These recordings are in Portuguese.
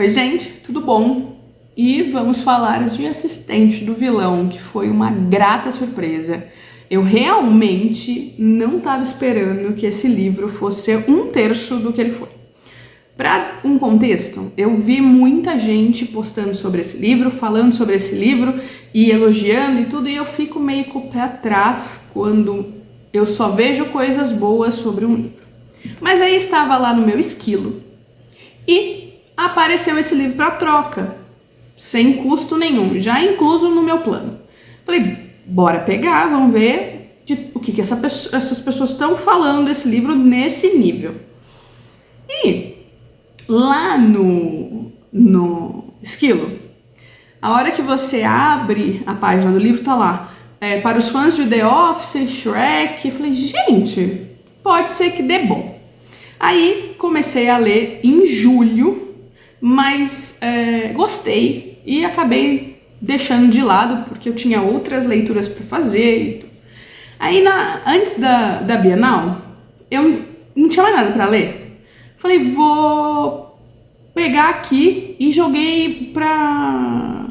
Oi, gente, tudo bom? E vamos falar de Assistente do Vilão, que foi uma grata surpresa. Eu realmente não estava esperando que esse livro fosse ser 1/3 do que ele foi. Para um contexto, eu vi muita gente postando sobre esse livro, falando sobre esse livro e elogiando e tudo, e eu fico meio com o pé atrás quando eu só vejo coisas boas sobre um livro. Mas aí estava lá no meu esquilo e apareceu esse livro para troca, sem custo nenhum, já incluso no meu plano. Falei, bora pegar, vamos ver o que essas pessoas estão falando desse livro nesse nível. E lá no esquilo, a hora que você abre a página do livro, tá lá, para os fãs de The Office, Shrek. Eu falei, gente, pode ser que dê bom. Aí comecei a ler em julho, mas gostei e acabei deixando de lado porque eu tinha outras leituras para fazer e tudo. Aí antes da Bienal, eu não tinha mais nada para ler. Falei, vou pegar aqui e joguei para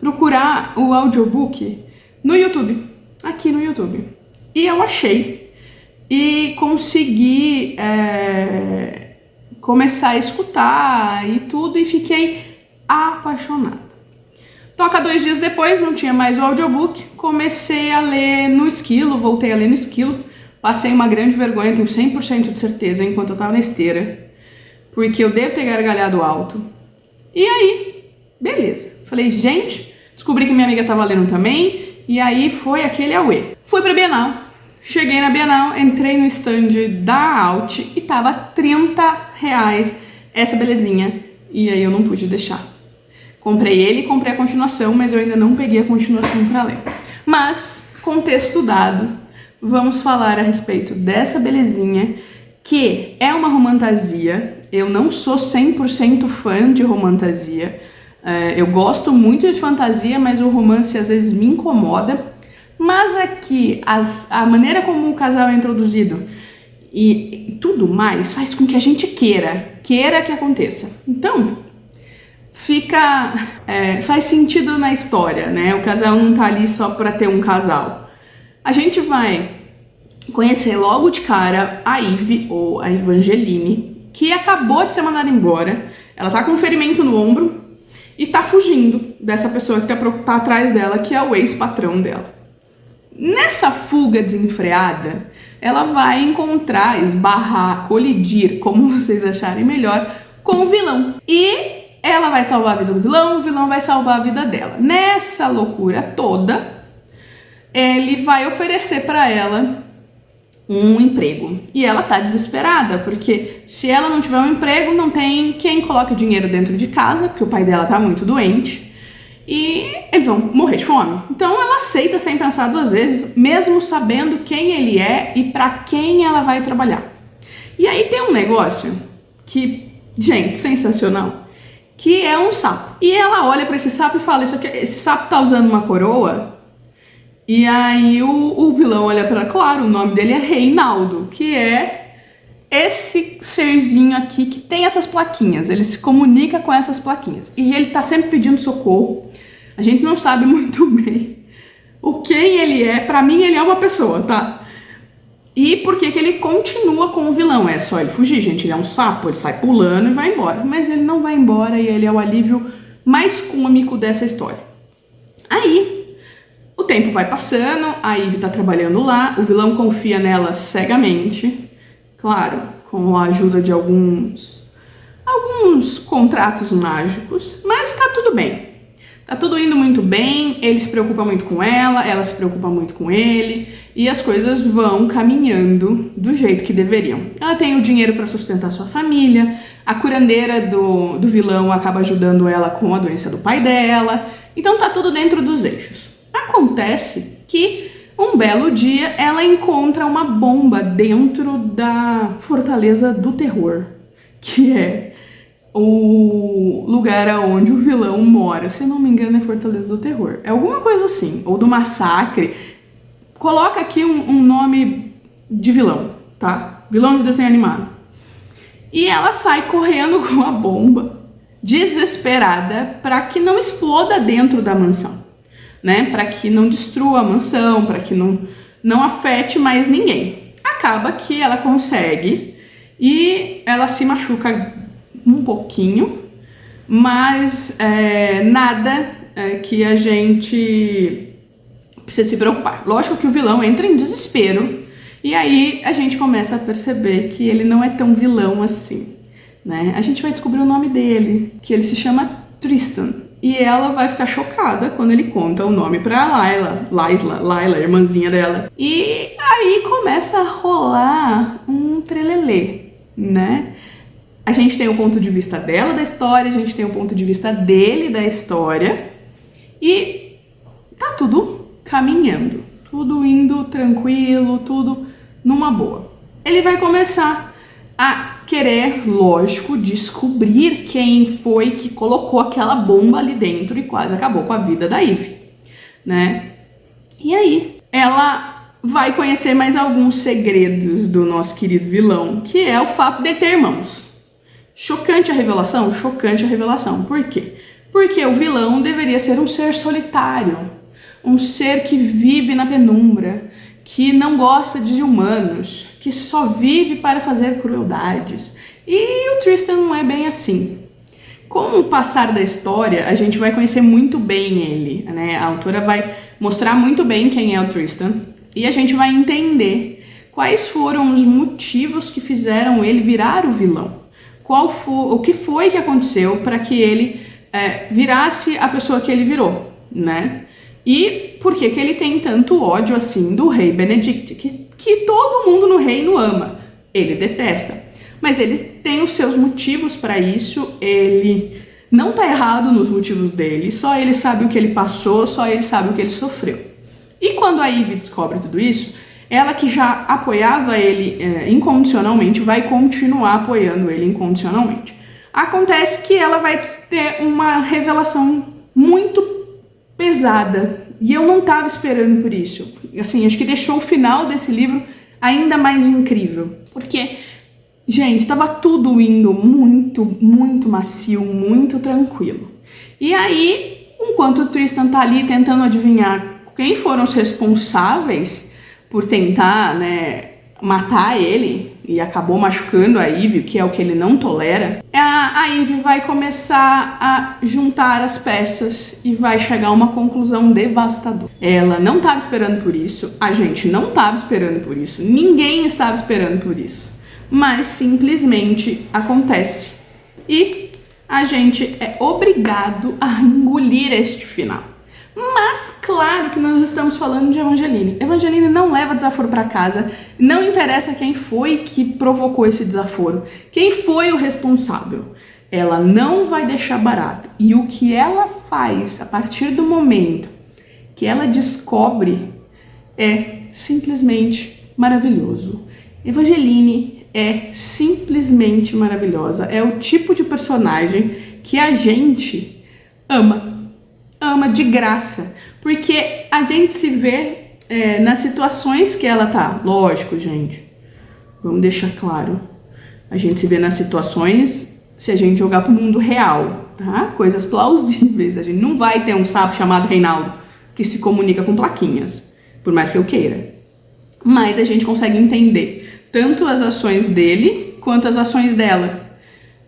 procurar o audiobook no YouTube, aqui no YouTube. E eu achei e consegui começar a escutar e tudo, e fiquei apaixonada. Toca 2 dias depois, não tinha mais o audiobook, comecei a ler no esquilo, voltei a ler no esquilo, passei uma grande vergonha, tenho 100% de certeza, enquanto eu tava na esteira, porque eu devo ter gargalhado alto. E aí, beleza. Falei, gente, descobri que minha amiga tava lendo também, e aí foi aquele auê. Fui pra Bienal. Cheguei na Bienal, entrei no stand da Alt e tava R$30 essa belezinha. E aí eu não pude deixar. Comprei ele e comprei a continuação, mas eu ainda não peguei a continuação pra ler. Mas, contexto dado, vamos falar a respeito dessa belezinha, que é uma romantasia. Eu não sou 100% fã de romantasia. Eu gosto muito de fantasia, mas o romance às vezes me incomoda. Mas aqui, a maneira como o casal é introduzido e tudo mais faz com que a gente queira que aconteça. Então, faz sentido na história, né? O casal não tá ali só pra ter um casal. A gente vai conhecer logo de cara a Ivy, ou a Evangeline, que acabou de ser mandada embora. Ela tá com um ferimento no ombro e tá fugindo dessa pessoa que tá atrás dela, que é o ex-patrão dela. Nessa fuga desenfreada, ela vai encontrar, esbarrar, colidir, como vocês acharem melhor, com o vilão. E ela vai salvar a vida do vilão, o vilão vai salvar a vida dela. Nessa loucura toda, ele vai oferecer para ela um emprego. E ela tá desesperada, porque se ela não tiver um emprego, não tem quem coloque dinheiro dentro de casa, porque o pai dela tá muito doente. E eles vão morrer de fome. Então ela aceita sem pensar 2 vezes, mesmo sabendo quem ele é e pra quem ela vai trabalhar. E aí tem um negócio que, gente, sensacional, que é um sapo. E ela olha pra esse sapo e fala, esse sapo tá usando uma coroa. E aí o vilão olha pra ela, claro, o nome dele é Reinaldo, que é esse serzinho aqui que tem essas plaquinhas. Ele se comunica com essas plaquinhas. E ele tá sempre pedindo socorro. A gente não sabe muito bem quem ele é. Pra mim, ele é uma pessoa, tá? E por que ele continua com o vilão? É só ele fugir, gente. Ele é um sapo, ele sai pulando e vai embora. Mas ele não vai embora e ele é o alívio mais cômico dessa história. Aí, o tempo vai passando, a Ivy tá trabalhando lá, o vilão confia nela cegamente. Claro, com a ajuda de alguns contratos mágicos, mas tá tudo bem. Tá tudo indo muito bem, ele se preocupa muito com ela se preocupa muito com ele, e as coisas vão caminhando do jeito que deveriam. Ela tem o dinheiro para sustentar sua família, a curandeira do vilão acaba ajudando ela com a doença do pai dela, então tá tudo dentro dos eixos. Acontece que um belo dia ela encontra uma bomba dentro da Fortaleza do Terror, que é o lugar onde o vilão mora. Se eu não me engano, é Fortaleza do Terror. É alguma coisa assim. Ou do Massacre. Coloca aqui um nome de vilão, tá? Vilão de desenho animado. E ela sai correndo com a bomba desesperada para que não exploda dentro da mansão, né? Para que não destrua a mansão, para que não afete mais ninguém. Acaba que ela consegue e ela se machuca um pouquinho, mas nada que a gente precisa se preocupar. Lógico que o vilão entra em desespero e aí a gente começa a perceber que ele não é tão vilão assim, né? A gente vai descobrir o nome dele, que ele se chama Tristan. E ela vai ficar chocada quando ele conta o nome pra Layla, irmãzinha dela. E aí começa a rolar um trelelê, né? A gente tem o ponto de vista dela da história, a gente tem o ponto de vista dele da história. E tá tudo caminhando, tudo indo tranquilo, tudo numa boa. Ele vai começar a querer, lógico, descobrir quem foi que colocou aquela bomba ali dentro e quase acabou com a vida da Ivy, né? E aí, ela vai conhecer mais alguns segredos do nosso querido vilão, que é o fato de ter irmãos. Chocante a revelação? Chocante a revelação. Por quê? Porque o vilão deveria ser um ser solitário, um ser que vive na penumbra, que não gosta de humanos, que só vive para fazer crueldades. E o Tristan não é bem assim. Com o passar da história, a gente vai conhecer muito bem ele, né? A autora vai mostrar muito bem quem é o Tristan e a gente vai entender quais foram os motivos que fizeram ele virar o vilão. O que foi que aconteceu para que ele virasse a pessoa que ele virou, né? E por que ele tem tanto ódio assim do rei Benedict, que todo mundo no reino ama, ele detesta. Mas ele tem os seus motivos para isso, ele não tá errado nos motivos dele, só ele sabe o que ele passou, só ele sabe o que ele sofreu. E quando a Ivy descobre tudo isso, ela que já apoiava ele incondicionalmente, vai continuar apoiando ele incondicionalmente. Acontece que ela vai ter uma revelação muito pesada, e eu não tava esperando por isso. Assim, acho que deixou o final desse livro ainda mais incrível, porque, gente, tava tudo indo muito, muito macio, muito tranquilo. E aí, enquanto o Tristan tá ali tentando adivinhar quem foram os responsáveis por tentar, né, matar ele, e acabou machucando a Ivy, que é o que ele não tolera, a Ivy vai começar a juntar as peças e vai chegar a uma conclusão devastadora. Ela não estava esperando por isso, a gente não estava esperando por isso, ninguém estava esperando por isso, mas simplesmente acontece. E a gente é obrigado a engolir este final. Mas claro que nós estamos falando de Evangeline. Evangeline não leva desaforo para casa, não interessa quem foi que provocou esse desaforo, quem foi o responsável. Ela não vai deixar barato. E o que ela faz a partir do momento que ela descobre é simplesmente maravilhoso. Evangeline é simplesmente maravilhosa. É o tipo de personagem que a gente ama de graça, porque a gente se vê nas situações que ela tá. Lógico, gente, vamos deixar claro, a gente se vê nas situações se a gente jogar pro mundo real, tá? Coisas plausíveis. A gente não vai ter um sapo chamado Reinaldo que se comunica com plaquinhas, por mais que eu queira, mas a gente consegue entender tanto as ações dele quanto as ações dela.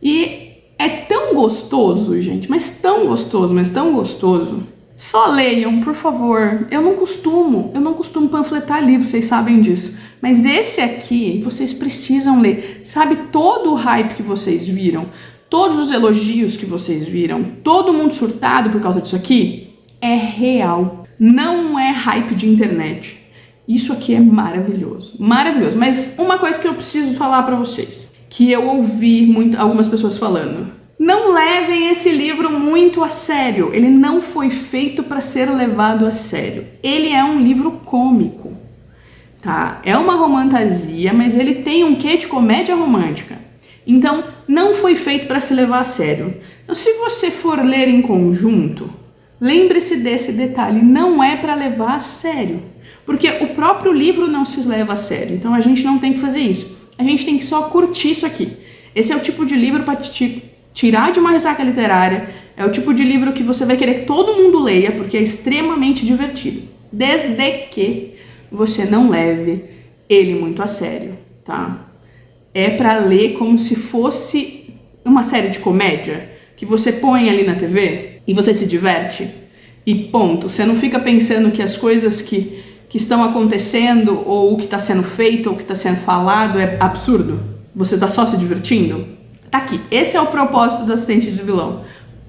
E é tão gostoso, gente, mas tão gostoso. Só leiam, por favor. Eu não costumo panfletar livro, vocês sabem disso. Mas esse aqui, vocês precisam ler. Sabe todo o hype que vocês viram? Todos os elogios que vocês viram? Todo mundo surtado por causa disso aqui? É real. Não é hype de internet. Isso aqui é maravilhoso. Maravilhoso. Mas uma coisa que eu preciso falar pra vocês, que eu ouvi algumas pessoas falando: não levem esse livro muito a sério. Ele não foi feito para ser levado a sério. Ele é um livro cômico, tá? É uma romantasia, mas ele tem um quê de comédia romântica. Então, não foi feito para se levar a sério. Então, se você for ler em conjunto, lembre-se desse detalhe. Não é para levar a sério, porque o próprio livro não se leva a sério. Então, a gente não tem que fazer isso. A gente tem que só curtir isso aqui. Esse é o tipo de livro para te Tirar de uma ressaca literária é o tipo de livro que você vai querer que todo mundo leia, porque é extremamente divertido. Desde que você não leve ele muito a sério, tá? É pra ler como se fosse uma série de comédia que você põe ali na TV e você se diverte e ponto. Você não fica pensando que as coisas que estão acontecendo ou o que está sendo feito ou o que está sendo falado é absurdo. Você tá só se divertindo? Tá aqui. Esse é o propósito do Assistente de Vilão.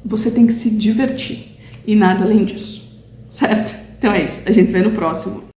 Você tem que se divertir e nada além disso, certo? Então é isso. A gente se vê no próximo.